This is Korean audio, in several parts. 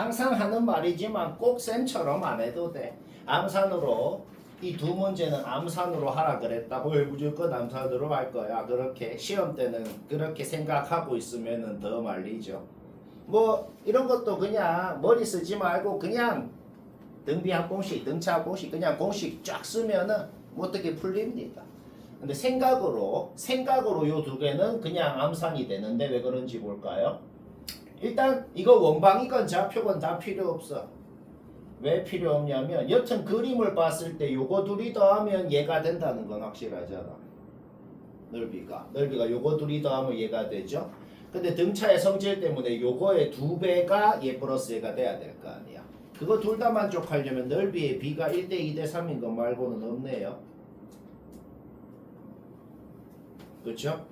항상 하는 말이지만 꼭 쌤처럼 안 해도 돼. 암산으로 이 두 문제는 암산으로 하라 그랬다고 왜 무조건 암산으로 할 거야. 그렇게 시험 때는 그렇게 생각하고 있으면은 더 말리죠. 뭐 이런 것도 그냥 머리 쓰지 말고 그냥 등비한 공식, 등차 공식 그냥 공식 쫙 쓰면은 뭐 어떻게 풀립니다. 근데 생각으로 요 두 개는 그냥 암산이 되는데 왜 그런지 볼까요? 일단 이거 원방이건 좌표건 다 필요 없어. 왜 필요 없냐면 여튼 그림을 봤을 때 요거 둘이 더하면 얘가 된다는 건 확실하잖아. 넓이가 요거 둘이 더하면 얘가 되죠. 근데 등차의 성질 때문에 요거의 2배가 얘 플러스 얘가 돼야 될 거 아니야. 그거 둘 다 만족하려면 넓이의 b가 1대 2대 3인 것 말고는 없네요. 그렇죠?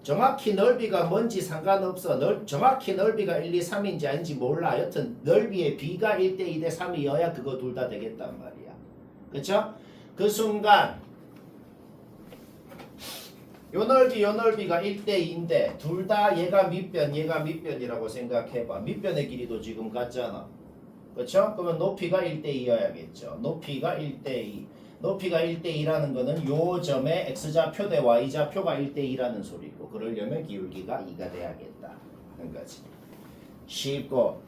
정확히 넓이가 뭔지 상관없어. 정확히 넓이가 1, 2, 3인지 아닌지 몰라. 여튼 넓이의 b가 1대 2대 3이어야 그거 둘 다 되겠단 말이야. 그쵸? 그 순간 요 넓이가 1대 2인데 둘 다 얘가 밑변이라고 생각해봐. 밑변의 길이도 지금 같잖아. 그쵸? 그러면 높이가 1대 2여야겠죠. 높이가 1대 2. 높이가 1대 2라는 거는 요 점의 x좌표 대 y좌표가 1대 2라는 소리고 그러려면 기울기가 2가 돼야겠다 하는 거지. 쉽고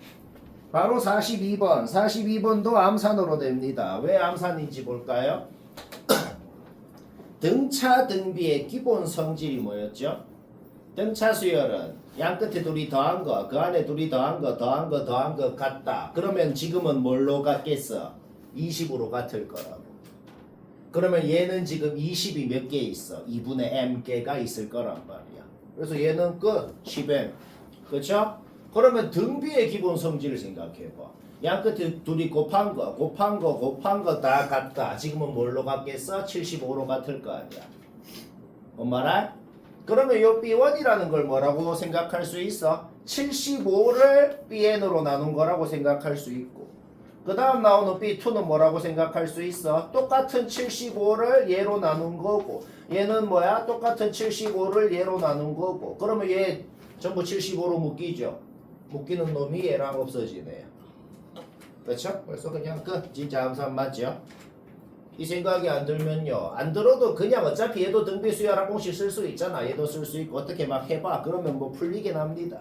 바로 42번. 42번도 암산으로 됩니다. 왜 암산인지 볼까요? 등차 등비의 기본 성질이 뭐였죠? 등차 수열은 양 끝에 둘이 더한 거, 그 안에 둘이 더한 거 같다. 그러면 지금은 뭘로 같겠어? 20으로 같을 거라고. 그러면 얘는 지금 20이 몇 개 있어? 2분의 m개가 있을 거란 말이야. 그래서 얘는 끝 10m. 그렇죠? 그러면 등비의 기본 성질을 생각해봐. 양 끝에 둘이 곱한 거 다 같다. 지금은 뭘로 같겠어? 75로 같을 거 아니야. 뭔 말할? 그러면 요 B1이라는 걸 뭐라고 생각할 수 있어? 75를 BN으로 나눈 거라고 생각할 수 있고 그 다음 나오는 B2는 뭐라고 생각할 수 있어? 똑같은 75를 얘로 나눈 거고 얘는 뭐야? 똑같은 75를 얘로 나눈 거고 그러면 얘 전부 75로 묶이죠? 묶이는 놈이 얘랑 없어지네요. 그렇죠? 그래서 그냥 진짜 암산 맞죠? 이 생각이 안 들면요. 안 들어도 그냥 어차피 얘도 등비수열한 공식 쓸 수 있잖아. 얘도 쓸 수 있고 어떻게 막 해봐. 그러면 뭐 풀리긴 합니다.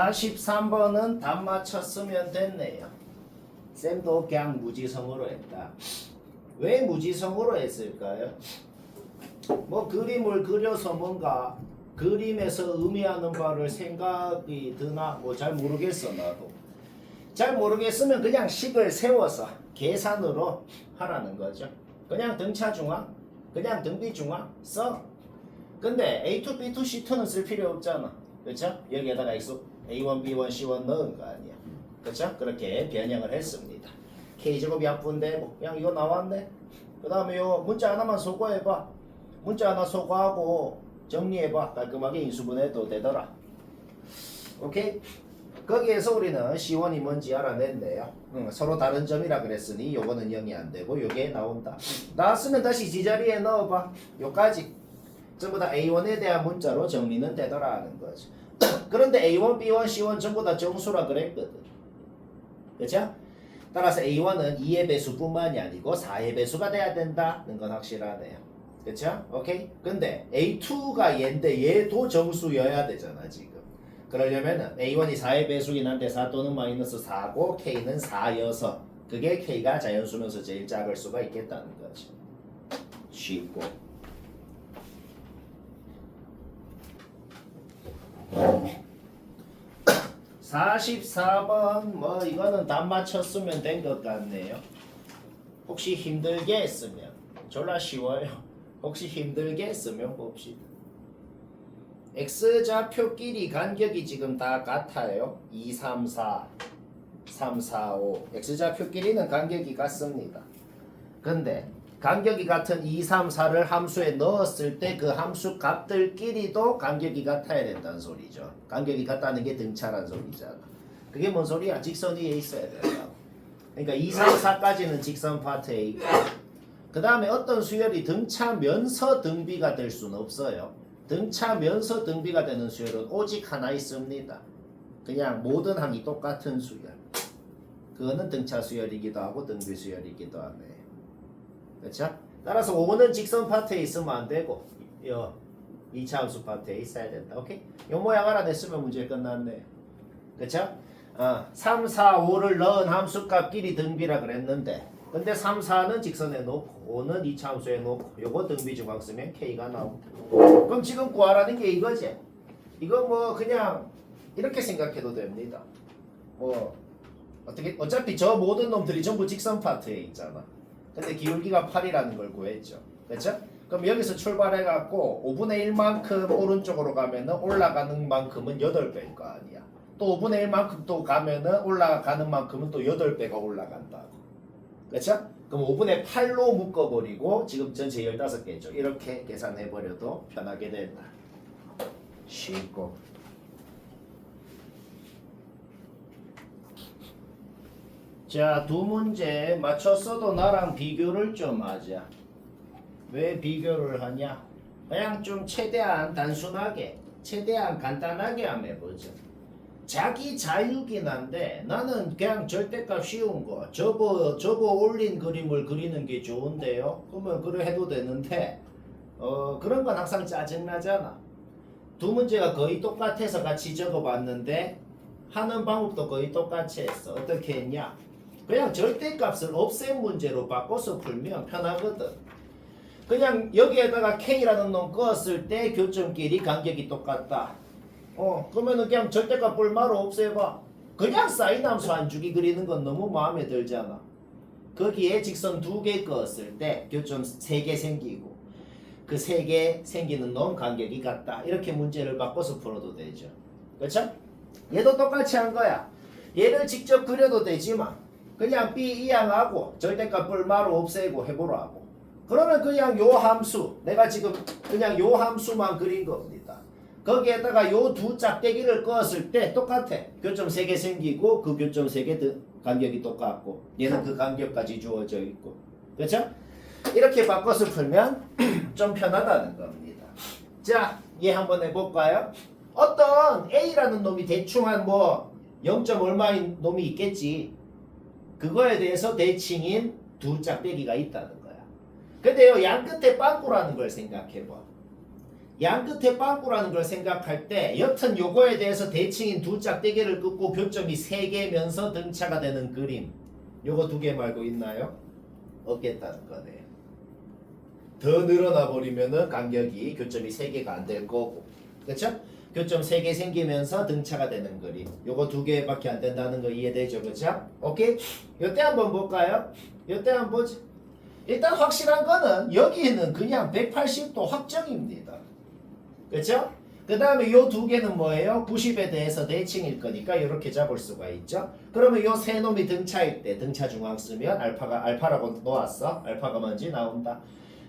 43번은 답 맞췄으면 됐네요. 쌤도 그냥 무지성으로 했다. 왜 무지성으로 했을까요? 뭐 그림을 그려서 뭔가 그림에서 의미하는 바를 생각이 드나 뭐 잘 모르겠어. 나도 잘 모르겠으면 그냥 식을 세워서 계산으로 하라는 거죠. 그냥 등차 중앙 그냥 등비 중앙 써. 근데 A2, B2, C2는 쓸 필요 없잖아. 그렇죠? 여기에다가 A1, B1, C1 넣은 거 아니야. 그렇죠? 그렇게 변형을 했습니다. K제곱이 약분데 뭐 그냥 이거 나왔네. 그 다음에 요 문자 하나만 소거해봐. 문자 하나 소거하고 정리해봐. 깔끔하게 인수분해도 되더라. 오케이? 거기에서 우리는 C1이 뭔지 알아냈네요. 서로 다른 점이라 그랬으니 요거는 0이 안 되고 요게 나온다. 나왔으면 다시 제자리에 넣어봐. 요까지 전부 다 A1에 대한 문자로 정리는 되더라 하는 거죠. 그런데 A1, B1, C1 전부 다 정수라 그랬거든. 그렇죠? 따라서 A1은 2의 배수뿐만이 아니고 4의 배수가 돼야 된다는 건 확실하네요. 그렇죠? 오케이? 근데 A2가 얘인데 얘도 정수여야 되잖아 지금. 그러려면은 A1이 4의 배수긴 한데 4 또는 마이너스 4고 K는 4여서 그게 K가 자연수면서 제일 작을 수가 있겠다는 거죠. 쉽고 44번 뭐 이거는 답 맞췄으면 된 것 같네요. 혹시 힘들게 했으면 졸라 쉬워요. 혹시 힘들게 했으면 봅시다. X좌표끼리 간격이 지금 다 같아요. 2, 3, 4, 3, 4, 5 X좌표끼리는 간격이 같습니다. 근데 간격이 같은 2, 3, 4를 함수에 넣었을 때 그 함수 값들끼리도 간격이 같아야 된다는 소리죠. 간격이 같다는 게 등차란 소리잖아. 그게 뭔 소리야? 직선 위에 있어야 된다고. 그러니까 2, 3, 4까지는 직선 파트에 있고 그 다음에 어떤 수열이 등차면서 등비가 될 수는 없어요. 등차면서 등비가 되는 수열은 오직 하나 있습니다. 그냥 모든 항이 똑같은 수열. 그거는 등차 수열이기도 하고 등비 수열이기도 하네. 그렇죠? 따라서 5는 직선 파트에 있으면 안 되고 2차 함수 파트에 있어야 된다. 오케이? 요 모양 알아냈으면 문제 끝났네. 그렇죠? 3, 4, 5를 넣은 함수값끼리 등비라 그랬는데 근데 3, 4는 직선에 놓고 5는 2차 함수에 놓고 요거 등비 중앙 쓰면 K가 나옵니다. 그럼 지금 구하라는 게 이거지. 이거 뭐 그냥 이렇게 생각해도 됩니다. 뭐 어차피 저 모든 놈들이 전부 직선 파트에 있잖아. 근데 기울기가 8이라는 걸 구했죠. 그렇죠? 그럼 여기서 출발해갖고 5분의 1만큼 오른쪽으로 가면은 올라가는 만큼은 8배일 거 아니야. 또 5분의 1만큼 또 가면은 올라가는 만큼은 또 8배가 올라간다고. 그렇죠? 그럼 5분의 8로 묶어버리고 지금 전체 15개죠. 이렇게 계산해버려도 편하게 된다. 쉽고. 자, 두 문제 맞췄어도 나랑 비교를 좀 하자. 왜 비교를 하냐? 그냥 좀 최대한 단순하게, 최대한 간단하게 한번 해보자. 자기 자유긴 한데 나는 그냥 절대값 쉬운 거 접어 올린 그림을 그리는 게 좋은데요. 그러면 그래 해도 되는데 그런 건 항상 짜증나잖아. 두 문제가 거의 똑같아서 같이 적어봤는데 하는 방법도 거의 똑같이 했어. 어떻게 했냐? 그냥 절대값을 없앤 문제로 바꿔서 풀면 편하거든. 그냥 여기에다가 K라는 놈 그었을 때 교점끼리 간격이 똑같다. 그러면은 그냥 절대값 뿔마로 없애봐. 그냥 사인 함수 한 주기 그리는 건 너무 마음에 들잖아. 거기에 직선 2개 그었을 때 교점 3개 생기고 그 3개 생기는 놈 간격이 같다. 이렇게 문제를 바꿔서 풀어도 되죠. 그렇죠? 얘도 똑같이 한 거야. 얘를 직접 그려도 되지만 그냥 B 이항하고 절대값 뿔마로 없애고 해보라고. 그러면 그냥 요 함수, 내가 지금 그냥 요 함수만 그린 겁니다. 거기에다가 요 두 짝대기를 그었을 때 똑같아. 교점 3개 생기고 그 교점 3개 간격이 똑같고 얘는 그 간격까지 주어져 있고. 그렇죠? 이렇게 바꿔서 풀면 좀 편하다는 겁니다. 자, 얘 한번 해볼까요? 어떤 A라는 놈이 대충 한 뭐 0. 얼마인 놈이 있겠지. 그거에 대해서 대칭인 두 짝대기가 있다는 거야. 근데요, 양 끝에 빵꾸라는 걸 생각해봐. 양 끝에 빵꾸라는 걸 생각할 때 여튼 요거에 대해서 대칭인 두 짝대기를 긋고 교점이 3개면서 등차가 되는 그림, 요거 2개 말고 있나요? 없겠다는 거네요. 더 늘어나 버리면은 간격이 교점이 3개가 안 될 거고, 그렇죠? 교점 3개 생기면서 등차가 되는 그림, 요거 2개밖에 안 된다는 거 이해되죠? 그렇죠? 오케이? 요때 한번 볼까요? 요때 한번 보자. 일단 확실한 거는 여기는 그냥 180도 확정입니다. 그렇죠? 그 다음에 요 2개는 뭐예요? 90에 대해서 대칭일 거니까 이렇게 잡을 수가 있죠. 그러면 요 세 놈이 등차일 때 등차 중앙 쓰면 알파라고 놓았어. 알파가 뭔지 나온다.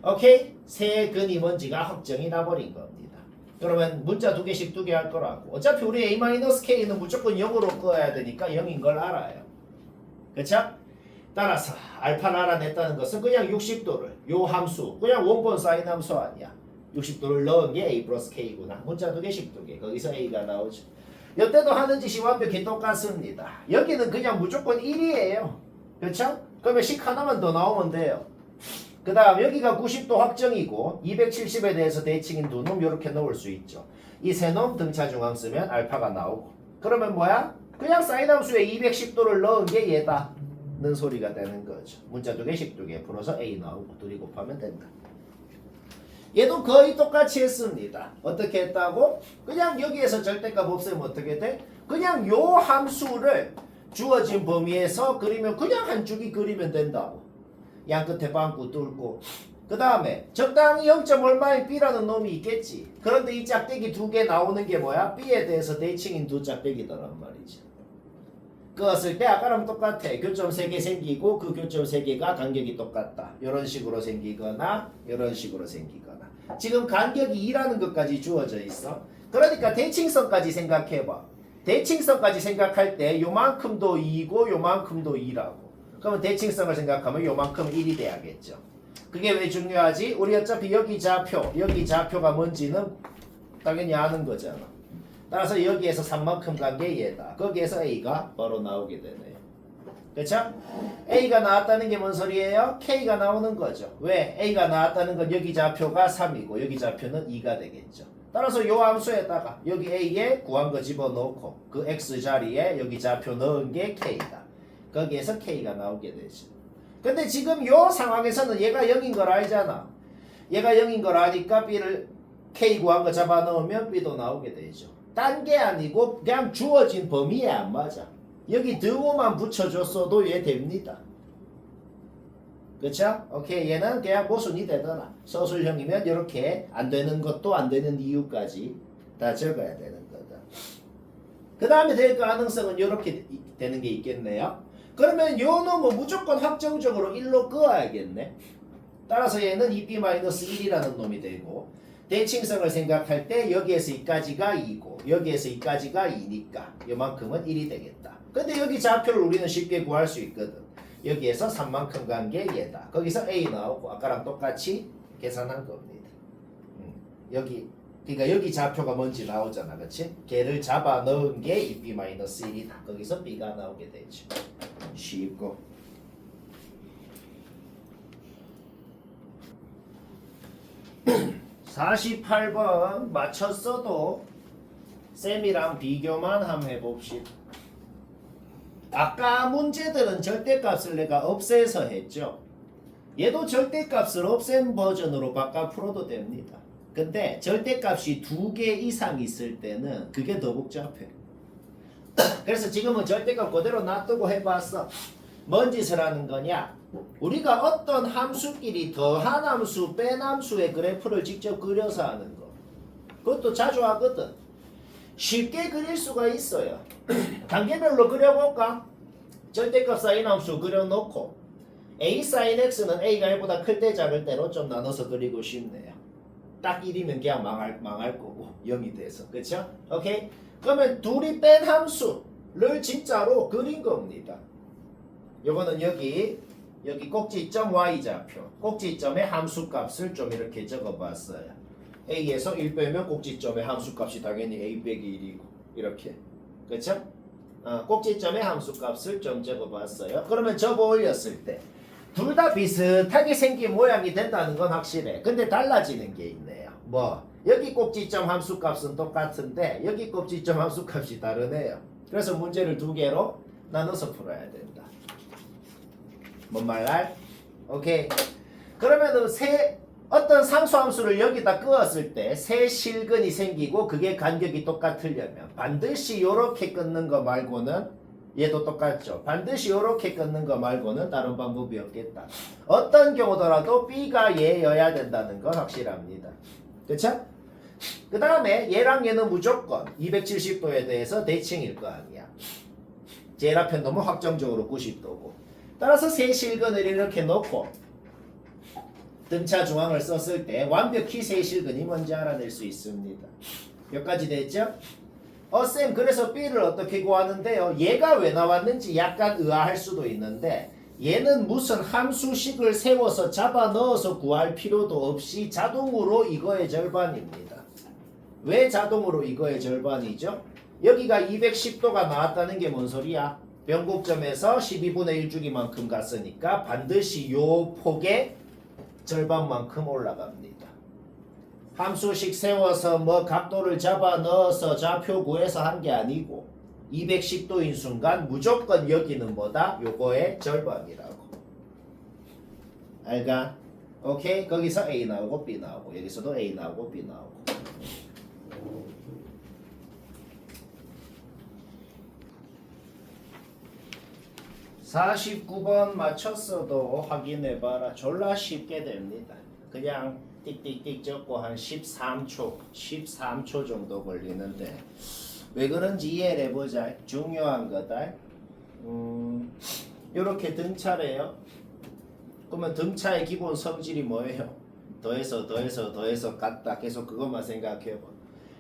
오케이? 세 근이 뭔지가 확정이 나버린 겁니다. 그러면 문자 2개씩 2개 할 거라고. 어차피 우리 A-K는 무조건 0으로 꺼야 되니까 0인 걸 알아요. 그렇죠? 따라서 알파를 알아냈다는 것은 그냥 60도를 요 함수, 그냥 원본 사인 함수 아니야. 60도를 넣은 게 A 플러스 K구나. 문자 2개씩 2개. 거기서 A가 나오죠. 이때도 하는 짓이 완벽히 똑같습니다. 여기는 그냥 무조건 1이에요. 그렇죠? 그러면 식 하나만 더 나오면 돼요. 그 다음 여기가 90도 확정이고 270에 대해서 대칭인 두 놈 이렇게 넣을 수 있죠. 이 세 놈 등차 중앙 쓰면 알파가 나오고. 그러면 뭐야? 그냥 사인 함수에 210도를 넣은 게 얘다 는 소리가 되는 거죠. 문자 2개씩 2개 풀어서 A 나오고 2이 곱하면 된다. 얘도 거의 똑같이 했습니다. 어떻게 했다고? 그냥 여기에서 절대값 없애면 어떻게 돼? 그냥 요 함수를 주어진 범위에서 그리면 그냥 한 줄기 그리면 된다고. 양 끝에 빵꾸 뚫고. 그 다음에 적당히 0. 얼마인 B라는 놈이 있겠지. 그런데 이 짝대기 2개 나오는 게 뭐야? B에 대해서 대칭인 두 짝대기더란 말이지. 그었을 때 아까랑 똑같아. 교점 3개 생기고 그 교점 3개가 간격이 똑같다. 이런 식으로 생기거나 이런 식으로 생기거나. 지금 간격이 2라는 것까지 주어져 있어. 그러니까 대칭성까지 생각해봐. 대칭성까지 생각할 때 요만큼도 2고 요만큼도 2라고. 그러면 대칭성을 생각하면 요만큼 1이 돼야겠죠. 그게 왜 중요하지? 우리 어차피 여기 좌표가 뭔지는 당연히 아는 거잖아. 따라서 여기에서 3만큼 간 게 얘다. 거기에서 A가 바로 나오게 되네요. 그쵸? A가 나왔다는 게 뭔 소리예요? K가 나오는 거죠. 왜? A가 나왔다는 건 여기 좌표가 3이고 여기 좌표는 2가 되겠죠. 따라서 요 함수에다가 여기 A에 구한 거 집어넣고 그 X 자리에 여기 좌표 넣은 게 K다. 거기에서 K가 나오게 되죠. 근데 지금 요 상황에서는 얘가 0인 걸 알잖아. 얘가 0인 걸 아니까 B를 K 구한 거 잡아 넣으면 B도 나오게 되죠. 딴 게 아니고 그냥 주어진 범위에 안 맞아. 여기 드고만 붙여줬어도 얘 됩니다. 그쵸? 오케이. 얘는 그냥 모순이 되더라. 서술형이면 이렇게 안 되는 것도 안 되는 이유까지 다 적어야 되는 거다. 그 다음에 될 가능성은 이렇게 되는 게 있겠네요. 그러면 요 놈은 무조건 확정적으로 1로 끄어야겠네. 따라서 얘는 2b-1이라는 놈이 되고 대칭성을 생각할 때 여기에서 2까지가 2고 여기에서 2까지가 2니까 요만큼은 1이 되겠다. 근데 여기 좌표를 우리는 쉽게 구할 수 있거든. 여기에서 3만큼 간 게 얘다. 거기서 A 나오고 아까랑 똑같이 계산한 겁니다. 여기 그러니까 여기 좌표가 뭔지 나오잖아. 그치? 걔를 잡아 넣은 게 2b-1이다. 거기서 B가 나오게 되죠. 쉽고 48번 맞췄어도 쌤이랑 비교만 한번 해봅시다. 아까 문제들은 절대값을 내가 없애서 했죠. 얘도 절대값을 없앤 버전으로 바꿔 풀어도 됩니다. 근데 절대값이 2개 이상 있을 때는 그게 더 복잡해. 그래서 지금은 절대값 그대로 놔두고 해봤어. 뭔 짓을 하는 거냐? 우리가 어떤 함수끼리 더한 함수, 뺀 함수의 그래프를 직접 그려서 하는 거. 그것도 자주 하거든. 쉽게 그릴 수가 있어요. 단계별로 그려볼까? 절대값 사인 함수 그려놓고 A sin x는 A가 1보다 클 때 작을 때로 좀 나눠서 그리고 싶네요. 딱 1이면 그냥 망할 거고 0이 돼서. 그쵸? 오케이? 그러면 둘이 뺀 함수를 진짜로 그린 겁니다. 요거는 여기 꼭지점 y좌표, 꼭지점의 함수값을 좀 이렇게 적어봤어요. A에서 1 빼면 꼭지점의 함수값이 당연히 A 빼기 1이고 이렇게. 그쵸? 꼭지점의 함수값을 좀 적어봤어요. 그러면 접어 올렸을 때 둘 다 비슷하게 생긴 모양이 된다는 건 확실해. 근데 달라지는 게 있네요. 뭐 여기 꼭지점 함수값은 똑같은데 여기 꼭지점 함수값이 다르네요. 그래서 문제를 2개로 나눠서 풀어야 된다. 뭔 말할? 오케이. 그러면은 어떤 상수함수를 여기다 끄었을 때 세 실근이 생기고 그게 간격이 똑같으려면 반드시 이렇게 끊는 거 말고는 얘도 똑같죠. 반드시 이렇게 끊는 거 말고는 다른 방법이 없겠다. 어떤 경우더라도 B가 얘여야 된다는 건 확실합니다. 그쵸? 그 다음에 얘랑 얘는 무조건 270도에 대해서 대칭일 거 아니야. 제라편 놈은 확정적으로 90도고. 따라서 세 실근을 이렇게 놓고 등차 중앙을 썼을 때 완벽히 세 실근이 뭔지 알아낼 수 있습니다. 몇 가지 됐죠? 쌤 그래서 B를 어떻게 구하는데요? 얘가 왜 나왔는지 약간 의아할 수도 있는데 얘는 무슨 함수식을 세워서 잡아 넣어서 구할 필요도 없이 자동으로 이거의 절반입니다. 왜 자동으로 이거의 절반이죠? 여기가 210도가 나왔다는 게 뭔 소리야? 변곡점에서 12분의 1주기만큼 갔으니까 반드시 요 폭의 절반만큼 올라갑니다. 함수식 세워서 뭐 각도를 잡아 넣어서 좌표 구해서 한 게 아니고 210도인 순간 무조건 여기는 뭐다? 요거의 절반이라고. 알가? 오케이? 거기서 A 나오고 B 나오고 여기서도 A 나오고 B 나오고. (49번) 맞췄어도 확인해봐라. 졸라 쉽게 됩니다. 그냥 띡띡띡 적고 한 13초 정도 걸리는데 왜 그런지 이해를 해보자. 중요한 거다. 요렇게 등차래요. 그러면 등차의 기본 성질이 뭐예요? 더해서 같다. 계속 그것만 생각해봐.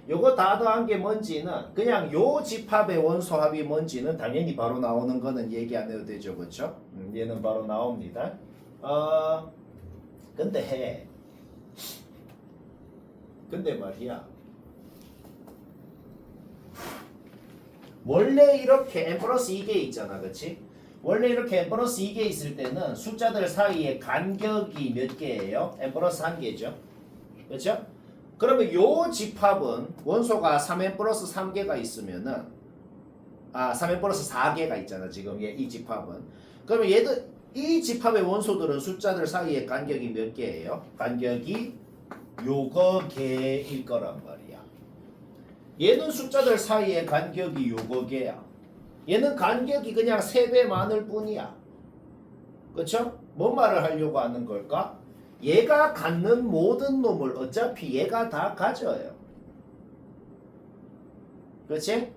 요거 다 더한 게 뭔지는 그냥 요 집합의 원소합이 뭔지는 당연히 바로 나오는 거는 얘기 안 해도 되죠. 그쵸? 얘는 바로 나옵니다. 근데 말이야 원래 이렇게 n 플러스 2개 있잖아, 그치? 원래 이렇게 n 플러스 2개 있을 때는 숫자들 사이에 간격이 몇 개예요? n 플러스 1개죠. 그렇죠? 그러면 요 집합은 원소가 3n 플러스 3개가 있으면은 3n 플러스 4개가 있잖아, 지금 이 집합은. 그러면 얘들 이 집합의 원소들은 숫자들 사이에 간격이 몇 개예요? 간격이 요거 개일 거란 말이야. 얘는 숫자들 사이에 간격이 요거 개야. 얘는 간격이 그냥 3배 많을 뿐이야. 그쵸? 뭔 말을 하려고 하는 걸까? 얘가 갖는 모든 놈을 어차피 얘가 다 가져요. 그치?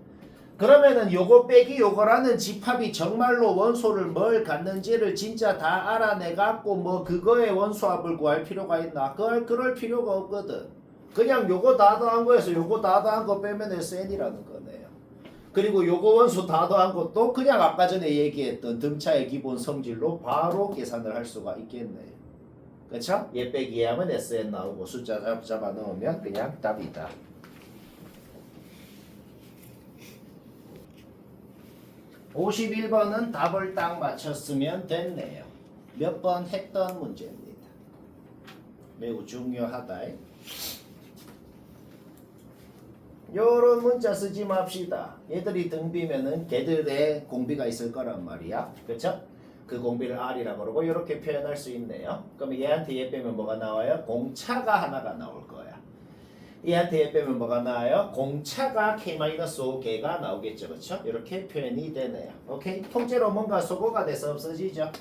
그러면은 요거 빼기 요거라는 집합이 정말로 원소를 뭘 갖는지를 진짜 다 알아내갖고 뭐 그거의 원소합을 구할 필요가 있나? 그럴 필요가 없거든. 그냥 요거 다 더한 거에서 요거 다 더한 거 빼면 SN이라는 거네요. 그리고 요거 원소 다 더한 것도 그냥 아까 전에 얘기했던 등차의 기본 성질로 바로 계산을 할 수가 있겠네요. 그쵸? 얘 빼기 얘 하면 SN 나오고 숫자 잡아 넣으면 그냥 답이다. 51번은 답을 딱 맞췄으면 됐네요. 몇 번 했던 문제입니다. 매우 중요하다. 요런 문자 쓰지 맙시다. 얘들이 등비면은 걔들의 공비가 있을 거란 말이야. 그쵸? 그 공비를 R이라고 그러고 이렇게 표현할 수 있네요. 그러면 얘한테 얘 빼면 뭐가 나와요? 공차가 하나가 나올 거야. 얘한테 얘 빼면 뭐가 나와요? 공차가 K-5개가 나오겠죠. 그쵸? 이렇게 표현이 되네요. 오케이? 통째로 뭔가 소거가 돼서 없어지죠.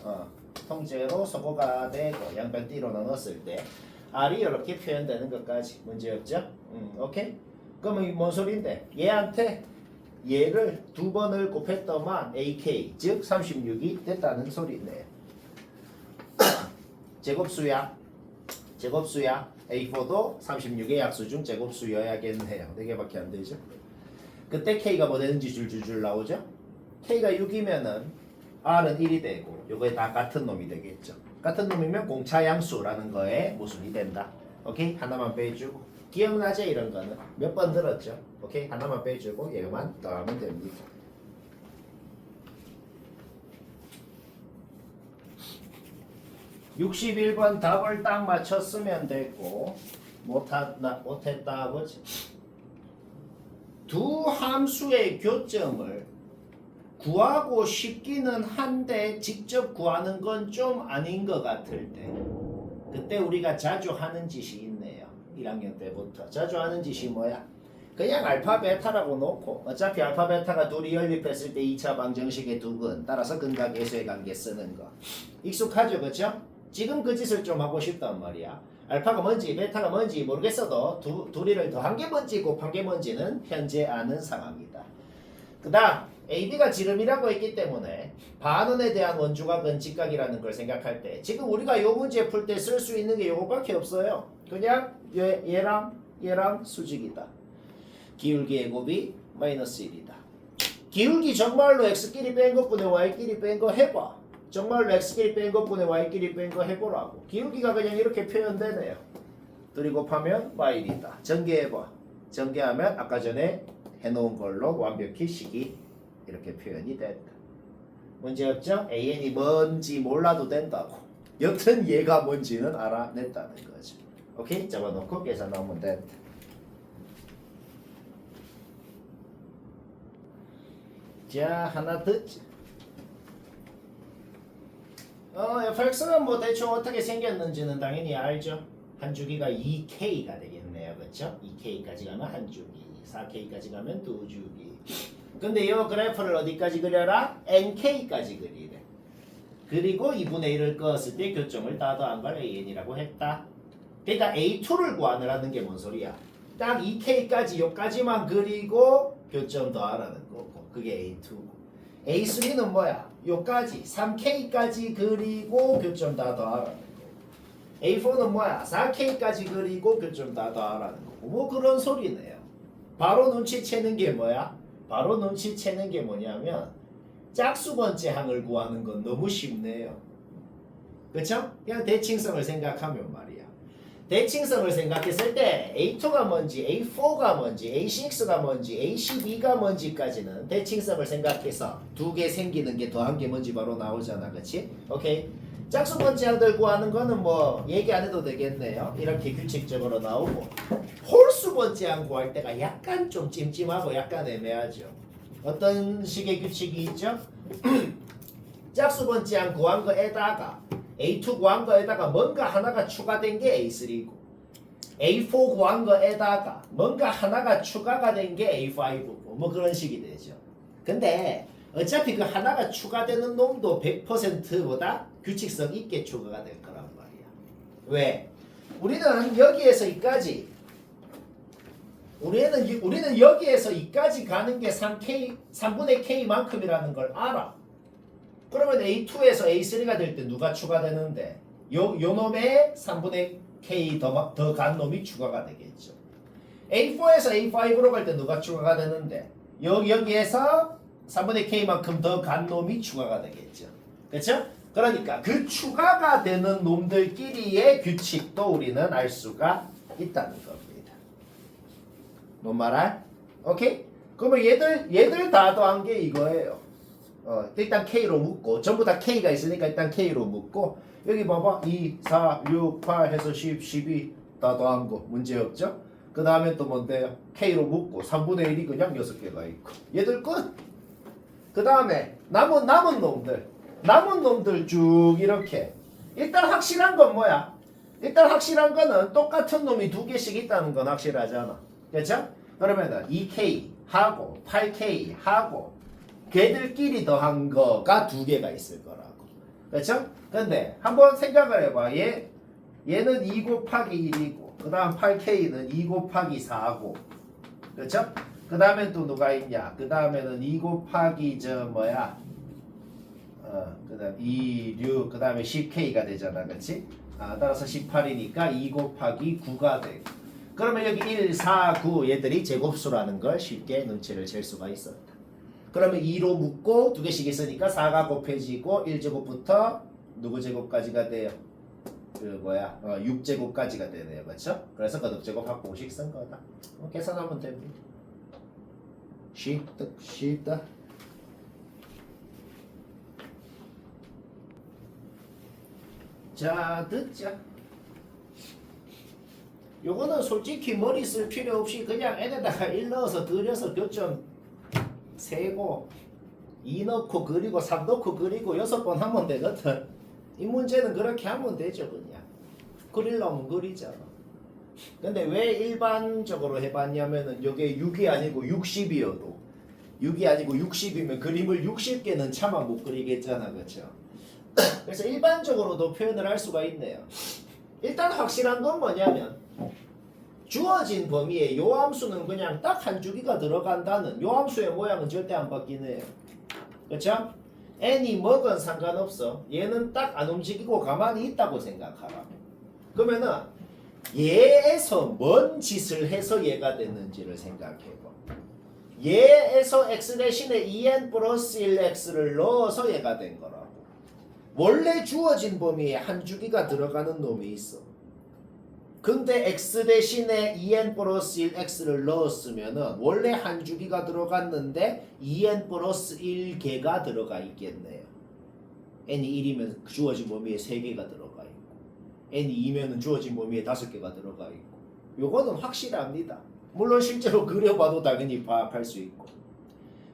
통째로 소거가 되고 양변띠로 나눴을 때 R이 이렇게 표현되는 것까지 문제없죠? 오케이? 그러면 뭔 소린데? 얘한테 얘를 2번을 곱했더만 AK 즉 36이 됐다는 소리네요. 제곱수야. A4도 36의 약수 중 제곱수여야겠네요. 4개밖에 안 되죠. 그때 K가 뭐 되는지 줄줄줄 나오죠. K가 6이면은 R은 1이 되고 요거에 다 같은 놈이 되겠죠. 같은 놈이면 공차양수라는 거에 모순이 된다. 오케이? 하나만 빼주고 기억나죠? 이런 거는 몇 번 들었죠. 오케이? 하나만 빼주고 얘만 더하면 됩니다. (61번) 답을 딱 맞췄으면 됐고 못했다 보지. 두 함수의 교점을 구하고 싶기는 한데 직접 구하는 건 좀 아닌 것 같을 때 그때 우리가 자주 하는 짓이 있네요. 1학년 때부터 자주 하는 짓이 뭐야? 그냥 알파 베타라고 놓고 어차피 알파 베타가 둘이 연립했을 때 2차 방정식의 두근 따라서 근각계수의 관계 쓰는 거 익숙하죠, 그쵸? 지금 그 짓을 좀 하고 싶단 말이야. 알파가 뭔지 베타가 뭔지 모르겠어도 둘이를 더한 게 뭔지 곱한 게 뭔지는 현재 아는 상황이다. 그 다음 AB가 지름이라고 했기 때문에 반원에 대한 원주각은 직각이라는 걸 생각할 때 지금 우리가 이 문제 풀 때 쓸 수 있는 게 요거밖에 없어요. 그냥 얘랑 수직이다. 기울기의 곱이 마이너스 1이다. 기울기 정말로 x끼리 뺀 것분에 y끼리 뺀 거 해봐. 정말로 x끼리 뺀 것분에 y끼리 뺀 거 해보라고. 기울기가 그냥 이렇게 표현되네요. 둘이 곱하면 y1이다. 전개해봐. 전개하면 아까 전에 해놓은 걸로 완벽히 식이 이렇게 표현이 됐다. 문제없죠? AN이 뭔지 몰라도 된다고. 여튼 얘가 뭔지는 알아냈다는 거죠. 오케이? 잡아놓고 계산하면 된다. 자, 하나 듣지. fx는 뭐 대충 어떻게 생겼는지는 당연히 알죠. 한 주기가 2k가 되겠네요. 그렇죠? 2k까지 가면 한 주기, 4k까지 가면 두 주기. 근데 이 그래프를 어디까지 그려라? nk까지 그리래. 그리고 2분의 1을 그었을 때 교점을 다 더한 걸 an이라고 했다. 그러니까 a2를 구하느라는 게 뭔 소리야? 딱 2k까지 여기까지만 그리고 교점 더하라는 거고 그게 a2고 A3는 뭐야? 요까지 3K까지 그리고 교점 다 더하라는 거고 A4는 뭐야? 4K까지 그리고 교점 다 더하라는 거고 뭐 그런 소리네요. 바로 눈치채는 게 뭐야? 바로 눈치채는 게 뭐냐면 짝수 번째 항을 구하는 건 너무 쉽네요. 그쵸? 그냥 대칭성을 생각하면 말이야. 대칭성을 생각했을 때 A2가 뭔지, A4가 뭔지, A6가 뭔지, A12가 뭔지까지는 대칭성을 생각해서 두 개 생기는 게 더한 게 뭔지 바로 나오잖아, 그렇지? 오케이. 짝수 번째항들 구하는 거는 뭐 얘기 안 해도 되겠네요. 이렇게 규칙적으로 나오고 홀수 번째항 구할 때가 약간 좀 찜찜하고 약간 애매하죠. 어떤 식의 규칙이 있죠? 짝수 번째항 구한 거에다가 A2 구한 거에다가 뭔가 하나가 추가된 게 A3고 A4 구한 거에다가 뭔가 하나가 추가가 된 게 A5고 뭐 그런 식이 되죠. 근데 어차피 그 하나가 추가되는 놈도 100%보다 규칙성 있게 추가가 될 거란 말이야. 왜? 우리는 여기에서 이까지 우리는 여기에서 이까지 가는 게 3분의 K만큼이라는 걸 알아. 그러면 A2에서 A3가 될 때 누가 추가되는데 요 놈의 3분의 K 더 간 놈이 추가가 되겠죠. A4에서 A5로 갈 때 누가 추가가 되는데 여기에서 3분의 K만큼 더 간 놈이 추가가 되겠죠. 그렇죠? 그러니까 그 추가가 되는 놈들끼리의 규칙도 우리는 알 수가 있다는 겁니다. 뭔 말할? 오케이? 그러면 얘들 다 더한 게 이거예요. 일단 K로 묶고 전부 다 K가 있으니까 일단 K로 묶고 여기 봐봐 2, 4, 6, 8 해서 10, 12 다 더한 거 문제없죠? 그 다음에 또 뭔데요? K로 묶고 3분의 1이 그냥 6개가 있고 얘들 끝! 그 다음에 남은 놈들 쭉 이렇게 일단 확실한 건 뭐야? 일단 확실한 거는 똑같은 놈이 두 개씩 있다는 건 확실하잖아. 그렇죠? 그러면은 2K 하고 8K 하고 걔들끼리 더한 거가 두 개가 있을 거라고. 그렇죠? 근데 한번 생각을 해봐. 얘는 2 곱하기 1이고 그 다음 8K는 2 곱하기 4고 그렇죠? 그 다음엔 또 누가 있냐? 그 다음에는 2 곱하기 그 다음 2, 6, 그 다음에 10K가 되잖아. 그렇지? 따라서 18이니까 2 곱하기 9가 되고 그러면 여기 1, 4, 9 얘들이 제곱수라는 걸 쉽게 눈치를 챌 수가 있었다. 그러면 2로 묶고 두 개씩 있으니까 4가 곱해지고 1제곱부터 누구 제곱까지가 돼요? 6제곱까지가 되네요. 그렇죠? 그래서 거듭제곱 합공식 쓴 거다. 계산하면 됩니다. 쉽다. 자, 듣자. 요거는 솔직히 머리 쓸 필요 없이 그냥 n에다가 1 넣어서 그려서 교점 세고 2 넣고 그리고 3 넣고 그리고 6번 하면 되거든. 이 문제는 그렇게 하면 되죠. 그냥 그리려면 그리잖아. 근데 왜 일반적으로 해봤냐면은 이게 6이 아니고 60이어도 6이 아니고 60이면 그림을 60개는 차마 못 그리겠잖아. 그렇죠? 그래서 일반적으로도 표현을 할 수가 있네요. 일단 확실한 건 뭐냐면 주어진 범위에 요 함수는 그냥 딱 한 주기가 들어간다는 요 함수의 모양은 절대 안 바뀌네요. 그렇죠? n이 뭐건 상관없어. 얘는 딱 안 움직이고 가만히 있다고 생각하라. 그러면은 얘에서 뭔 짓을 해서 얘가 됐는지를 생각해봐. 얘에서 x 대신에 2n 플러스 1x를 넣어서 얘가 된 거라고. 원래 주어진 범위에 한 주기가 들어가는 놈이 있어. 근데 x 대신에 2n 플러스 1x를 넣었으면은 원래 한 주기가 들어갔는데 2n 플러스 1개가 들어가 있겠네요. n이 1이면 주어진 범위에 3개가 들어가 있고 n이 2면은 주어진 범위에 5개가 들어가 있고 요거는 확실합니다. 물론 실제로 그려봐도 당연히 파악할 수 있고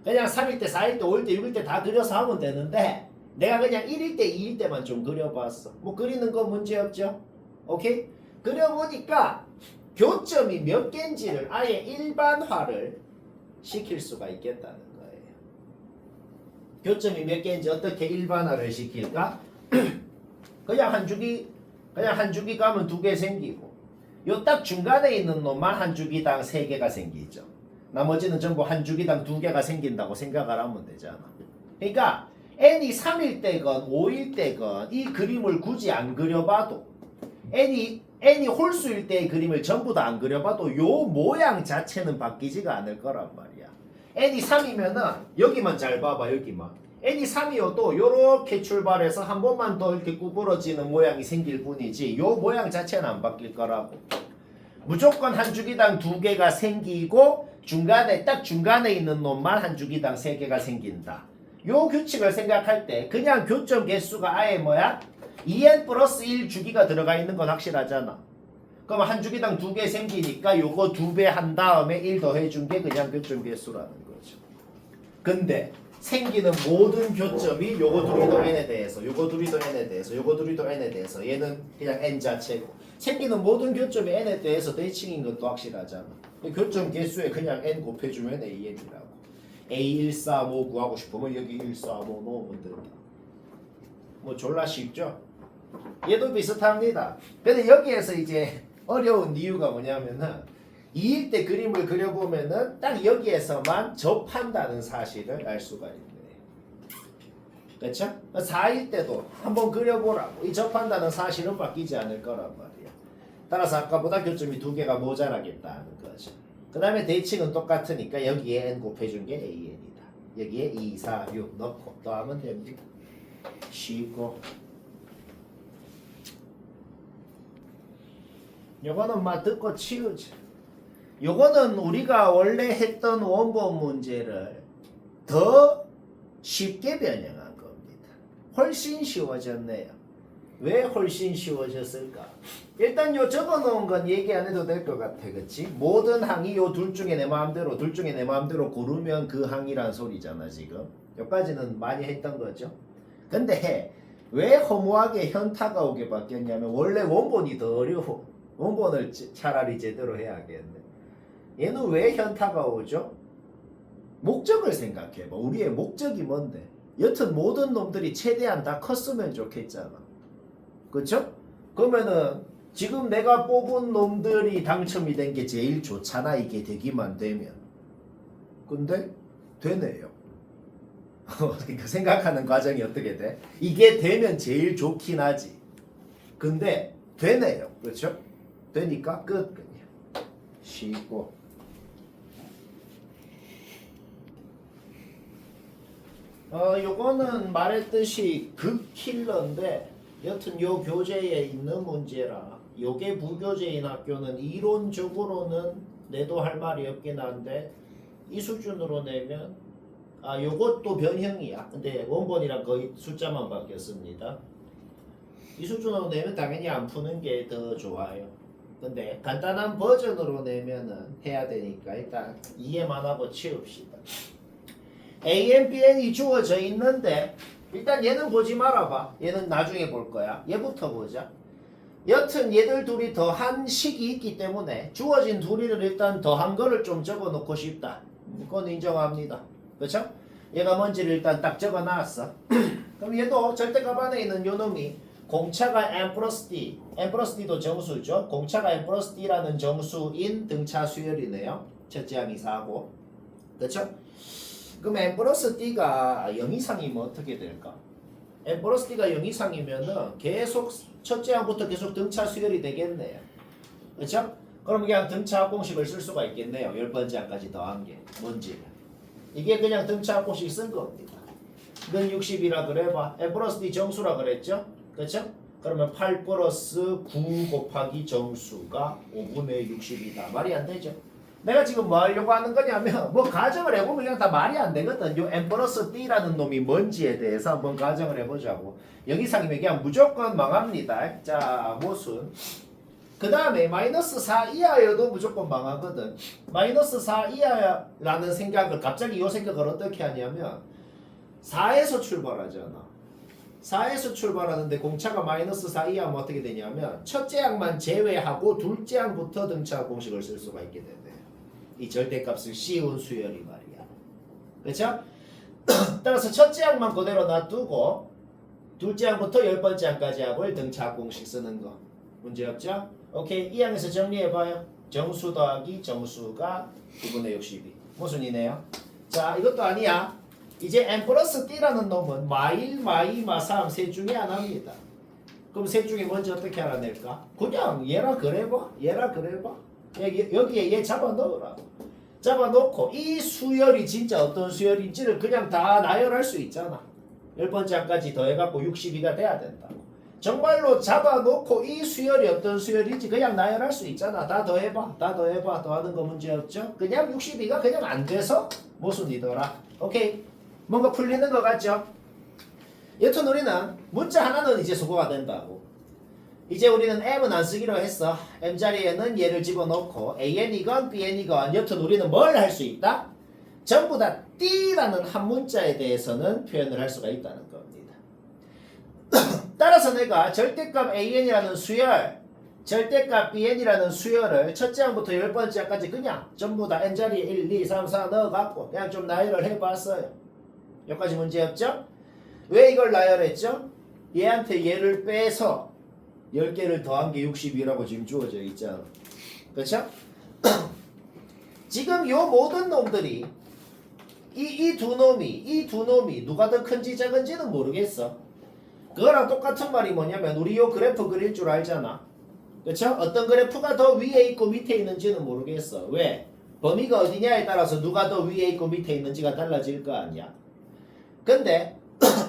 그냥 3일 때 4일 때 5일 때 6일 때 다 그려서 하면 되는데 내가 그냥 1일 때 2일 때만 좀 그려봤어. 뭐 그리는 거 문제없죠? 오케이? 그려보니까 교점이 몇 개인지를 아예 일반화를 시킬 수가 있겠다는 거예요. 교점이 몇 개인지 어떻게 일반화를 시킬까? 그냥 한 주기 가면 2개 생기고 요 딱 중간에 있는 놈만 한 주기당 3개가 생기죠. 나머지는 전부 한 주기당 2개가 생긴다고 생각을 하면 되잖아. 그러니까 n이 3일 때건 5일 때건 이 그림을 굳이 안 그려봐도 n이 홀수일 때의 그림을 전부 다 안 그려봐도 요 모양 자체는 바뀌지가 않을 거란 말이야. n이 3이면은 여기만 잘 봐봐. 여기만 n이 3이어도 요렇게 출발해서 한 번만 더 이렇게 구부러지는 모양이 생길 뿐이지 요 모양 자체는 안 바뀔 거라고. 무조건 한 주기당 2개가 생기고 중간에 딱 중간에 있는 놈만 한 주기당 3개가 생긴다. 요 규칙을 생각할 때 그냥 교점 개수가 아예 뭐야? 2n 플러스 1 주기가 들어가 있는 건 확실하잖아. 그럼 한 주기당 2개 생기니까 요거 2배 한 다음에 1 더해준 게 그냥 교점 개수라는 거죠. 근데 생기는 모든 교점이 요거 둘이 더 n에 대해서 요거 둘이 더 n에 대해서 요거 둘이 더 n에 대해서 얘는 그냥 n 자체고 생기는 모든 교점이 n에 대해서 대칭인 것도 확실하잖아. 교점 개수에 그냥 n 곱해주면 an이라고. A145 구하고 싶으면 여기 145 넣으면 된다. 뭐 졸라 쉽죠? 얘도 비슷합니다. 근데 여기에서 이제 어려운 이유가 뭐냐면은 2일 때 그림을 그려보면은 딱 여기에서만 접한다는 사실을 알 수가 있네요. 그렇죠? 4일 때도 한번 그려보라고. 이 접한다는 사실은 바뀌지 않을 거란 말이야. 따라서 아까보다 교점이 2개가 모자라겠다는 거죠. 그 다음에 대칭은 똑같으니까 여기에 n 곱해준 게 an이다. 여기에 2, 4, 6 넣고 더하면 됩니다. 쉬고 요거는 막 듣고 치우지. 요거는 우리가 원래 했던 원본 문제를 더 쉽게 변형한 겁니다. 훨씬 쉬워졌네요. 왜 훨씬 쉬워졌을까? 일단 요 적어놓은 건 얘기 안 해도 될 것 같아, 그치? 모든 항이 요 둘 중에 내 마음대로 고르면 그 항이란 소리잖아 지금. 여기까지는 많이 했던 거죠. 근데 왜 허무하게 현타가 오게 바뀌었냐면 원래 원본이 더 어려워. 원본을 차라리 제대로 해야겠네. 얘는 왜 현타가 오죠? 목적을 생각해봐. 우리의 목적이 뭔데? 여튼 모든 놈들이 최대한 다 컸으면 좋겠잖아. 그쵸? 그러면은 지금 내가 뽑은 놈들이 당첨이 된 게 제일 좋잖아. 이게 되기만 되면. 근데 되네요. 그러니까 생각하는 과정이 어떻게 돼? 이게 되면 제일 좋긴 하지. 근데 되네요. 그렇죠? 되니까 끝. 그냥 쉬고. 요거는 말했듯이 극킬러인데 여튼 요 교재에 있는 문제라. 요게 부교재인 학교는 이론적으로는 내도 할 말이 없긴 한데 이 수준으로 내면 요것도 변형이야. 근데 원본이랑 거의 숫자만 바뀌었습니다. 이 수준으로 내면 당연히 안 푸는 게 더 좋아요. 근데 간단한 버전으로 내면은 해야 되니까 일단 이해만 하고 치웁시다. AN, BN이 주어져 있는데 일단 얘는 보지 말아봐. 얘는 나중에 볼 거야. 얘부터 보자. 여튼 얘들 둘이 더한 식이 있기 때문에 주어진 둘이를 일단 더한 거를 좀 적어 놓고 싶다. 그건 인정합니다. 그렇죠? 얘가 뭔지를 일단 딱 적어 놨어. 그럼 얘도 절대값 안에 있는 요 놈이 공차가 n 플러스 d, n 플러스 d도 정수죠. 공차가 n 플러스 d라는 정수인 등차 수열이네요. 첫째 항이 4고. 그렇죠? 그럼 n 플러스 d가 0 이상이면 어떻게 될까? n 플러스 d가 0 이상이면은 계속 첫째 항부터 계속 등차 수열이 되겠네요. 그렇죠? 그럼 그냥 등차 공식을 쓸 수가 있겠네요. 10번째 항까지 더한 게 뭔지. 이게 그냥 등차 공식 쓴 겁니다. 는 60이라 그래봐. n 플러스 d 정수라 그랬죠? 그렇죠? 그러면 8 플러스 9 곱하기 정수가 5분의 60이다. 말이 안 되죠? 내가 지금 뭐 하려고 하는 거냐면 뭐 가정을 해보면 그냥 다 말이 안 되거든. 요 n 플러스 d라는 놈이 뭔지에 대해서 한번 가정을 해보자고. 여기 상이면 그냥 무조건 망합니다. 자, 모순. 그 다음에 마이너스 4 이하여도 무조건 망하거든. 마이너스 4 이하라는 생각을 갑자기 이 생각을 어떻게 하냐면 4에서 출발하잖아. 4에서 출발하는데 공차가 마이너스 4 이하면 어떻게 되냐면 첫째 항만 제외하고 둘째 항부터 등차 공식을 쓸 수가 있게 된대요. 이 절대값을 씌운 수열이 말이야. 그렇죠? 따라서 첫째 항만 그대로 놔두고 둘째 항부터 10번째 항까지 합을 등차 공식 쓰는 거. 문제 없죠? 오케이. 이 항에서 정리해봐요. 정수 더하기 정수가 9분의 62. 모순이네요. 자, 이것도 아니야. 이제 n 플러스 d라는 놈은 마1, 마2, 마3 셋 중에 하나입니다. 그럼 셋 중에 먼저 어떻게 알아낼까? 그냥 얘라 그래봐. 얘라 그래봐. 여기에 얘 잡아 넣으라고. 잡아놓고 이 수열이 진짜 어떤 수열인지를 그냥 다 나열할 수 있잖아. 10번째 항까지 더해갖고 62가 돼야 된다고. 정말로 잡아놓고 이 수열이 어떤 수열인지 그냥 나열할 수 있잖아. 다 더해봐. 다 더해봐. 더하는 거 문제 없죠? 그냥 62가 그냥 안 돼서 모순이더라. 오케이? 뭔가 풀리는 것 같죠? 여튼 우리는 문자 하나는 이제 수거가 된다고. 이제 우리는 m은 안 쓰기로 했어. m 자리에는 얘를 집어넣고 an이건 bn이건 여튼 우리는 뭘 할 수 있다? 전부 다 t라는 한 문자에 대해서는 표현을 할 수가 있다는 겁니다. 따라서 내가 절대값 an이라는 수열, 절대값 bn이라는 수열을 첫째 항부터 10번째 항까지 그냥 전부 다 n 자리에 1, 2, 3, 4 넣어갖고 그냥 좀 나열을 해봤어요. 여기까지 문제 없죠? 왜 이걸 나열했죠? 얘한테 얘를 빼서 10개를 더한 게 62라고 지금 주어져 있잖아. 그렇죠? 지금 요 모든 놈들이 이 두 놈이 누가 더 큰지 작은지는 모르겠어. 그거랑 똑같은 말이 뭐냐면 우리 요 그래프 그릴 줄 알잖아. 그렇죠? 어떤 그래프가 더 위에 있고 밑에 있는지는 모르겠어. 왜? 범위가 어디냐에 따라서 누가 더 위에 있고 밑에 있는지가 달라질 거 아니야. 근데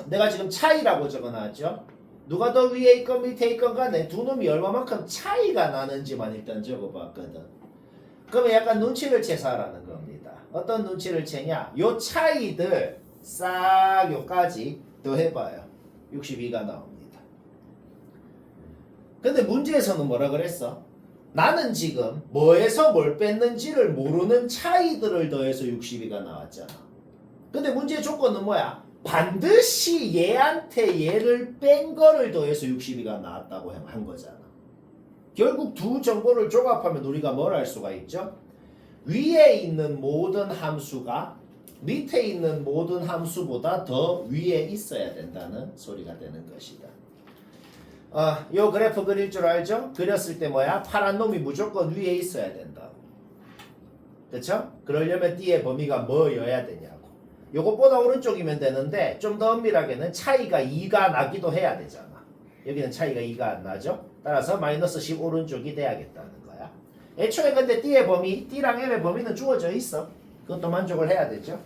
내가 지금 차이라고 적어놨죠. 누가 더 위에 있건 밑에 있건 간에 두 놈이 얼마만큼 차이가 나는지만 일단 적어봤거든. 그러면 약간 눈치를 채서 하라는 겁니다. 어떤 눈치를 채냐? 요 차이들 싹 요까지 더해봐요. 62가 나옵니다. 근데 문제에서는 뭐라 그랬어? 나는 지금 뭐에서 뭘 뺐는지를 모르는 차이들을 더해서 62가 나왔잖아. 근데 문제의 조건은 뭐야? 반드시 얘한테 얘를 뺀 거를 더해서 62가 나왔다고 한 거잖아. 결국 두 정보를 종합하면 우리가 뭘 할 수가 있죠? 위에 있는 모든 함수가 밑에 있는 모든 함수보다 더 위에 있어야 된다는 소리가 되는 것이다. 요 그래프 그릴 줄 알죠? 그렸을 때 뭐야? 파란 놈이 무조건 위에 있어야 된다고. 그쵸? 그러려면 D의 범위가 뭐여야 되냐고. 요것보다 오른쪽이면 되는데 좀 더 엄밀하게는 차이가 2가 나기도 해야 되잖아. 여기는 차이가 2가 안 나죠? 따라서 마이너스 10 오른쪽이 돼야겠다는 거야. 애초에 근데 D의 범위, D랑 M의 범위는 주어져 있어. 그것도 만족을 해야 되죠.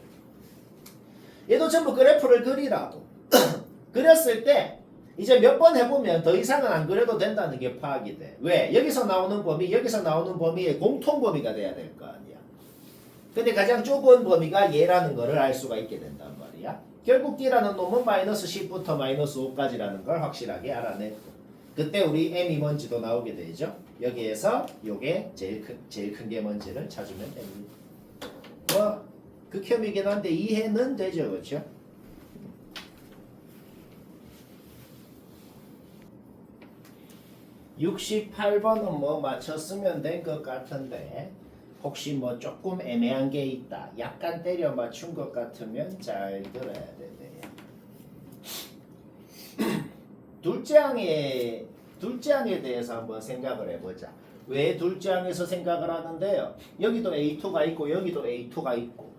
얘도 전부 그래프를 그리라고. 그렸을 때 이제 몇 번 해보면 더 이상은 안 그려도 된다는 게 파악이 돼. 왜? 여기서 나오는 범위, 여기서 나오는 범위의 공통 범위가 돼야 될 거 아니야. 근데 가장 좁은 범위가 얘라는 거를 알 수가 있게 된단 말이야. 결국 D라는 놈은 마이너스 10부터 마이너스 5까지라는 걸 확실하게 알아냈고. 그때 우리 M이 뭔지도 나오게 되죠. 여기에서 요게 제일 큰 게 뭔지를 찾으면 됩니다. 뭐 극혐이긴 한데 이해는 되죠. 그렇죠? (68번은) 뭐 맞췄으면 된 것 같은데 혹시 뭐 조금 애매한 게 있다, 약간 때려 맞춘 것 같으면 잘 들어야 되네요. 둘째 항에 대해서 한번 생각을 해보자. 왜 둘째 항에서 생각을 하는데요? 여기도 A2가 있고 여기도 A2가 있고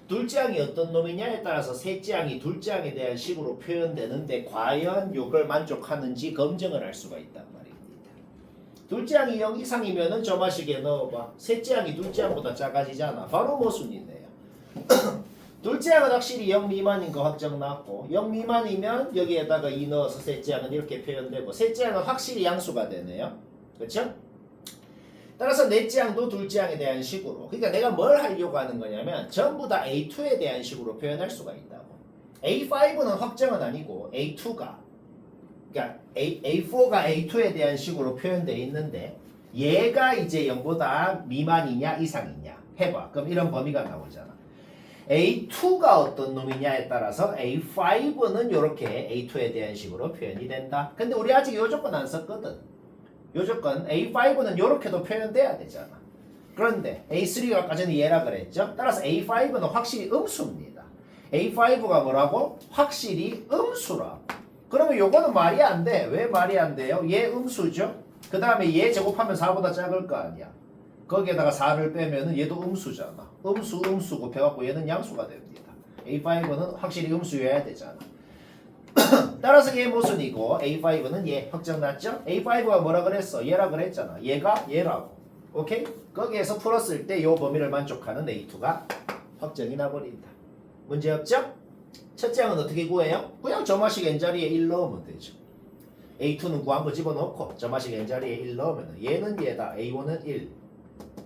둘째 항이 어떤 놈이냐에 따라서 셋째 항이 둘째 항에 대한 식으로 표현되는데 과연 이걸 만족하는지 검증을 할 수가 있단 말입니다. 둘째 항이 0 이상이면은 저 마시게 넣어봐. 셋째 항이 둘째 항보다 작아지잖아. 바로 모순이네요. 둘째 항은 확실히 0 미만인 거 확정 났고 0 미만이면 여기에다가 2 넣어서 셋째 항은 이렇게 표현되고 셋째 항은 확실히 양수가 되네요. 그렇죠? 따라서 넷째 항도 둘째 항에 대한 식으로, 그러니까 내가 뭘 하려고 하는 거냐면 전부 다 A2에 대한 식으로 표현할 수가 있다고. A5는 확정은 아니고 A2가, 그러니까 A4가 A2에 대한 식으로 표현되어 있는데 얘가 이제 0보다 미만이냐 이상이냐 해봐. 그럼 이런 범위가 나오잖아. A2가 어떤 놈이냐에 따라서 A5는 이렇게 A2에 대한 식으로 표현이 된다. 근데 우리 아직 요 조건 안 썼거든. 요 조건 A5는 이렇게도 표현돼야 되잖아. 그런데 A3가 아까 전에 얘라 그랬죠. 따라서 A5는 확실히 음수입니다. A5가 뭐라고? 확실히 음수라. 그러면 요거는 말이 안 돼. 왜 말이 안 돼요? 얘 음수죠. 그 다음에 얘 제곱하면 4보다 작을 거 아니야. 거기에다가 4를 빼면은 얘도 음수잖아. 음수 곱해갖고 얘는 양수가 됩니다. A5는 확실히 음수여야 되잖아. 따라서 얘 모순이고 A5는 얘 확정 났죠? A5가 뭐라 그랬어? 얘라 그랬잖아. 얘가 얘라고. 오케이? 거기에서 풀었을 때 요 범위를 만족하는 A2가 확정이 나버린다. 문제 없죠? 첫째 항은 어떻게 구해요? 그냥 점화식 n자리에 1 넣으면 되죠. A2는 구한 거 집어넣고 점화식 n자리에 1 넣으면 얘는 얘다. A1은 1.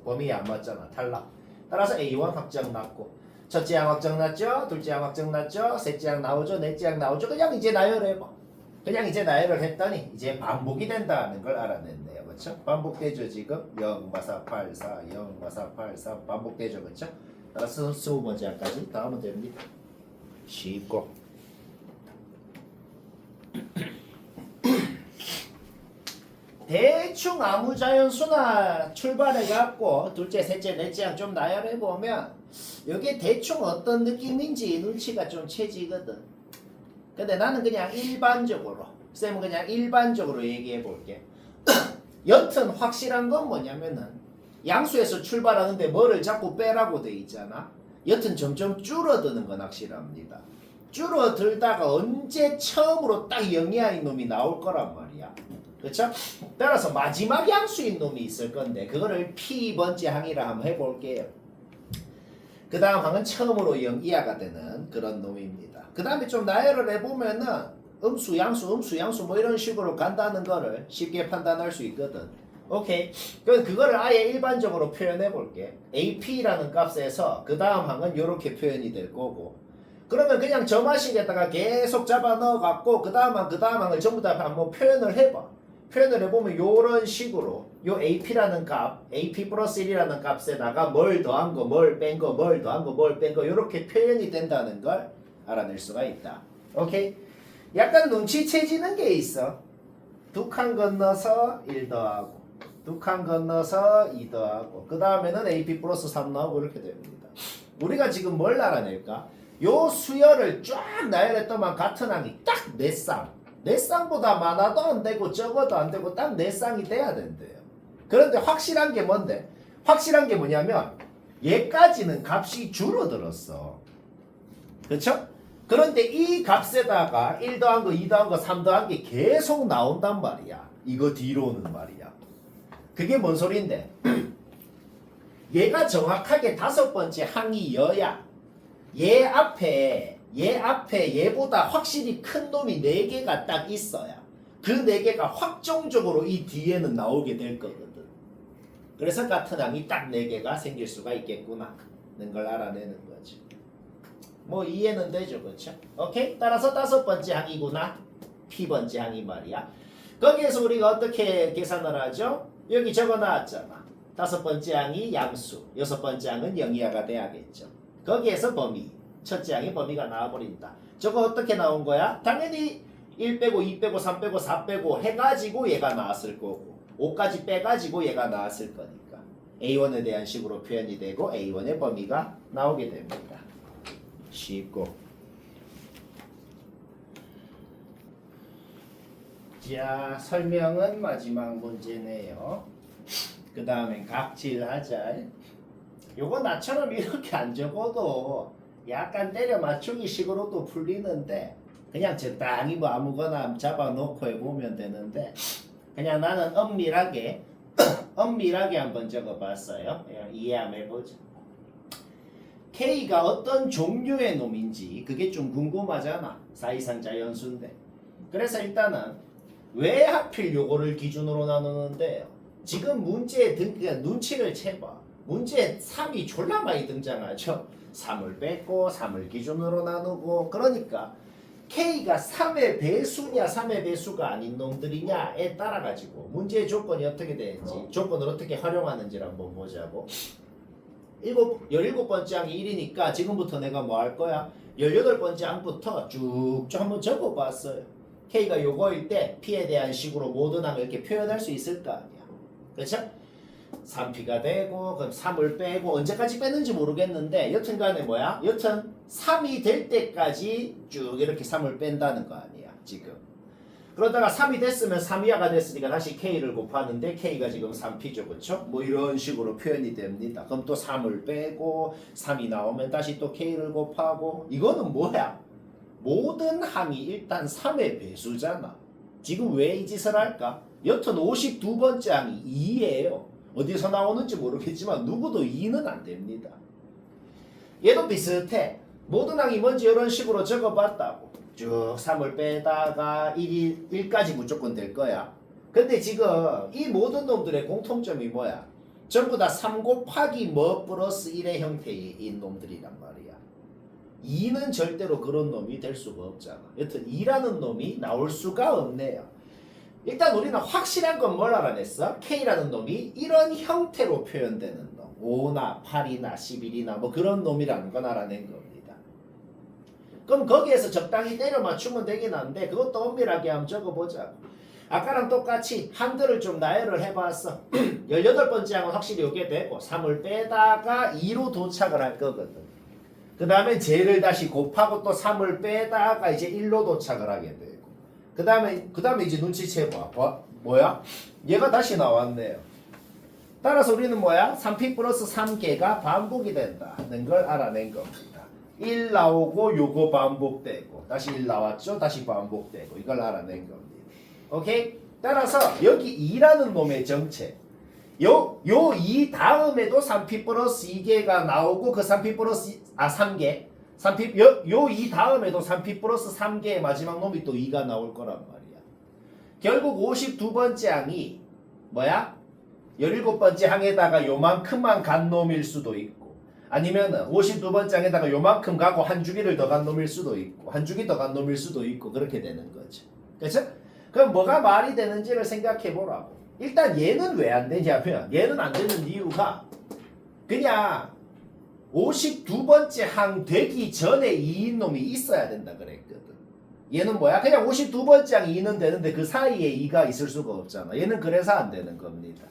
범위에 안 맞잖아. 탈락. 따라서 A1 확정 났고 첫째 항 확정 났죠? 둘째 항 확정 났죠? 셋째 항 나오죠? 넷째 항 나오죠? 그냥 이제 나열해봐. 그냥 이제 나열을 했더니 이제 반복이 된다는 걸 알아냈네요. 그렇죠? 반복되죠 지금? 0, 마사, 8, 4, 0, 마사, 8, 4 반복되죠. 그렇죠? 따라서 20번째 항까지 다 하면 됩니다. 쉽고 대충 아무 자연수나 출발해갖고 둘째, 셋째, 넷째 항 좀 나열해보면 이게 대충 어떤 느낌인지 눈치가 좀 채지거든. 근데 나는 그냥 일반적으로 쌤은 그냥 일반적으로 얘기해볼게. 여튼 확실한 건 뭐냐면은 양수에서 출발하는데 뭐를 자꾸 빼라고 돼 있잖아. 여튼 점점 줄어드는 건 확실합니다. 줄어들다가 언제 처음으로 딱 0이하인 놈이 나올 거란 말이야. 그렇죠? 따라서 마지막 양수인 놈이 있을 건데 그거를 P번째 항이라 한번 해볼게요. 그 다음 항은 처음으로 0 이하가 되는 그런 놈입니다. 그 다음에 좀 나열을 해보면은 음수, 양수 뭐 이런 식으로 간다는 거를 쉽게 판단할 수 있거든. 오케이. 그럼 그거를 아예 일반적으로 표현해 볼게. AP라는 값에서 그 다음 항은 이렇게 표현이 될 거고. 그러면 그냥 점화식에다가 계속 잡아 넣어 갖고 그 다음 항을 전부 다 한번 표현을 해봐. 표현을 해보면 요런 식으로 요 AP라는 값, AP 플러스 1이라는 값에다가 뭘 더한 거, 뭘 뺀 거, 뭘 더한 거, 뭘 뺀 거 요렇게 표현이 된다는 걸 알아낼 수가 있다. 오케이? 약간 눈치채지는 게 있어. 두 칸 건너서 1 더하고 두 칸 건너서 2 더하고 그 다음에는 AP 플러스 3 나오고 이렇게 됩니다. 우리가 지금 뭘 알아낼까? 요 수열을 쫙 나열했더만 같은 항이 딱 4쌍. 4쌍보다 많아도 안 되고 적어도 안 되고 딱 4쌍이 돼야 된대요. 그런데 확실한 게 뭔데? 확실한 게 뭐냐면 얘까지는 값이 줄어들었어. 그렇죠? 그런데 이 값에다가 1 더한 거, 2 더한 거, 3 더한 게 계속 나온단 말이야. 이거 뒤로는 말이야. 그게 뭔 소린데? 얘가 정확하게 5번째 항이여야 얘 앞에 얘보다 확실히 큰 놈이 4개가 딱 있어야 그 4개가 확정적으로 이 뒤에는 나오게 될 거거든. 그래서 같은 항이 딱 4개가 생길 수가 있겠구나 는 걸 알아내는 거지. 뭐 이해는 되죠. 그렇죠? 오케이? 따라서 5번째 항이구나. P번째 항이 말이야. 거기에서 우리가 어떻게 계산을 하죠? 여기 적어놨잖아. 5번째 항이 양수, 6번째 항은 0이하가 돼야겠죠. 거기에서 범위, 첫째 항의 범위가 나와버린다. 저거 어떻게 나온 거야? 당연히 1 빼고 2 빼고 3 빼고 4 빼고 해가지고 얘가 나왔을 거고 5까지 빼가지고 얘가 나왔을 거니까 A1에 대한 식으로 표현이 되고 A1의 범위가 나오게 됩니다. 쉽고. 자, 설명은 마지막 문제네요. 그 다음엔 각질하자. 요거 나처럼 이렇게 안 적어도 약간 때려 맞추기 식으로도 풀리는데 그냥 적당히 뭐 아무거나 잡아놓고 해보면 되는데 그냥 나는 엄밀하게 한번 적어봤어요. 이해 한번 해보자. K가 어떤 종류의 놈인지 그게 좀 궁금하잖아. 사이상자 연수인데. 그래서 일단은 왜 하필 요거를 기준으로 나누는데요. 지금 문제에 그러니까 눈치를 채봐. 문제에 3이 졸라 많이 등장하죠. 3을 뺐고 3을 기준으로 나누고 그러니까 K가 3의 배수냐 3의 배수가 아닌 놈들이냐에 따라 가지고 문제의 조건이 어떻게 되는지 조건을 어떻게 활용하는지를 한번 보자고. 17번째 항이 1이니까 지금부터 내가 뭐 할 거야? 18번째 항부터 쭉쭉 한번 적어봤어요. K가 요거일 때 P에 대한 식으로 모든 항을 이렇게 표현할 수 있을 거 아니야. 그렇죠? 3P가 되고 그럼 3을 빼고 언제까지 빼는지 모르겠는데 여튼간에 뭐야? 여튼 3이 될 때까지 쭉 이렇게 3을 뺀다는 거 아니야 지금. 그러다가 3이 됐으면 3이하가 됐으니까 다시 K를 곱하는데 K가 지금 3P죠. 그쵸? 뭐 이런 식으로 표현이 됩니다. 그럼 또 3을 빼고 3이 나오면 다시 또 K를 곱하고 이거는 뭐야? 모든 항이 일단 3의 배수잖아. 지금 왜 이 짓을 할까? 여튼 52번째 항이 2예요. 어디서 나오는지 모르겠지만 누구도 2는 안 됩니다. 얘도 비슷해. 모든 항이 뭔지 이런 식으로 적어봤다고. 쭉 3을 빼다가 1까지 무조건 될 거야. 근데 지금 이 모든 놈들의 공통점이 뭐야? 전부 다 3 곱하기 뭐 플러스 1의 형태인 놈들이란 말이야. 2는 절대로 그런 놈이 될 수가 없잖아. 여튼 2라는 놈이 나올 수가 없네요. 일단 우리는 확실한 건 뭘 알아냈어? K라는 놈이 이런 형태로 표현되는 놈. 5나 8이나 11이나 뭐 그런 놈이라는 건 알아낸 겁니다. 그럼 거기에서 적당히 때려 맞추면 되긴 한데 그것도 엄밀하게 한번 적어보자. 아까랑 똑같이 한글을 좀 나열을 해봤어. 18번째 항은 확실히 오게 되고 3을 빼다가 2로 도착을 할 거거든. 그 다음에 쟤를 다시 곱하고 또 3을 빼다가 이제 1로 도착을 하게 되고 그 다음에 이제 눈치채봐. 뭐야? 얘가 다시 나왔네요. 따라서 우리는 뭐야? 3p 플러스 3개가 반복이 된다는 걸 알아낸 겁니다. 1 나오고 요거 반복되고 다시 1 나왔죠? 다시 반복되고 이걸 알아낸 겁니다. 오케이? 따라서 여기 2라는 놈의 정체 요 2 다음에도 3p 플러스 2개가 나오고 그 3p 플러스 3개 3p 요 2 다음에도 3p 플러스 3개의 마지막 놈이 또 2가 나올 거란 말이야. 결국 52번째 항이 뭐야? 17번째 항에다가 요만큼만 간 놈일 수도 있고 아니면은 52번째 항에다가 요만큼 가고 한 주기를 더 간 놈일 수도 있고 한 주기 더 간 놈일 수도 있고 그렇게 되는 거죠. 그렇죠? 그럼 뭐가 말이 되는지를 생각해 보라고. 일단 얘는 왜 안 되냐면 얘는 안 되는 이유가 그냥 52번째 항 되기 전에 2인 놈이 있어야 된다 그랬거든. 얘는 뭐야? 그냥 52번째 항 2는 되는데 그 사이에 2가 있을 수가 없잖아. 얘는 그래서 안 되는 겁니다.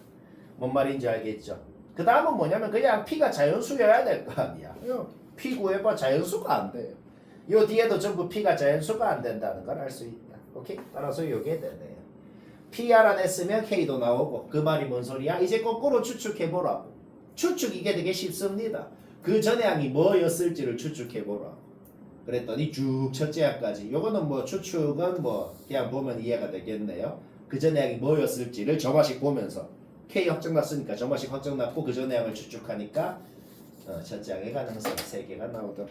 뭔 말인지 알겠죠? 그 다음은 뭐냐면 그냥 P가 자연수여야 될 거 아니야. P 구해봐. 자연수가 안 돼요. 요 뒤에도 전부 P가 자연수가 안 된다는 걸 알 수 있다. 오케이? 따라서 요게 되네요. P 알아냈으면 K도 나오고 그 말이 뭔 소리야? 이제 거꾸로 추측해보라고. 추측 이게 되게 쉽습니다. 그 전에 항이 뭐였을지를 추측해보라고. 그랬더니 쭉 첫째 항까지. 요거는 뭐 추측은 뭐 그냥 보면 이해가 되겠네요. 그 전에 항이 뭐였을지를 저마식 보면서 K 확정 났으니까 저마식 확정 났고 그 전에 항을 추측하니까 첫째 항의 가능성 3개가 나오더라.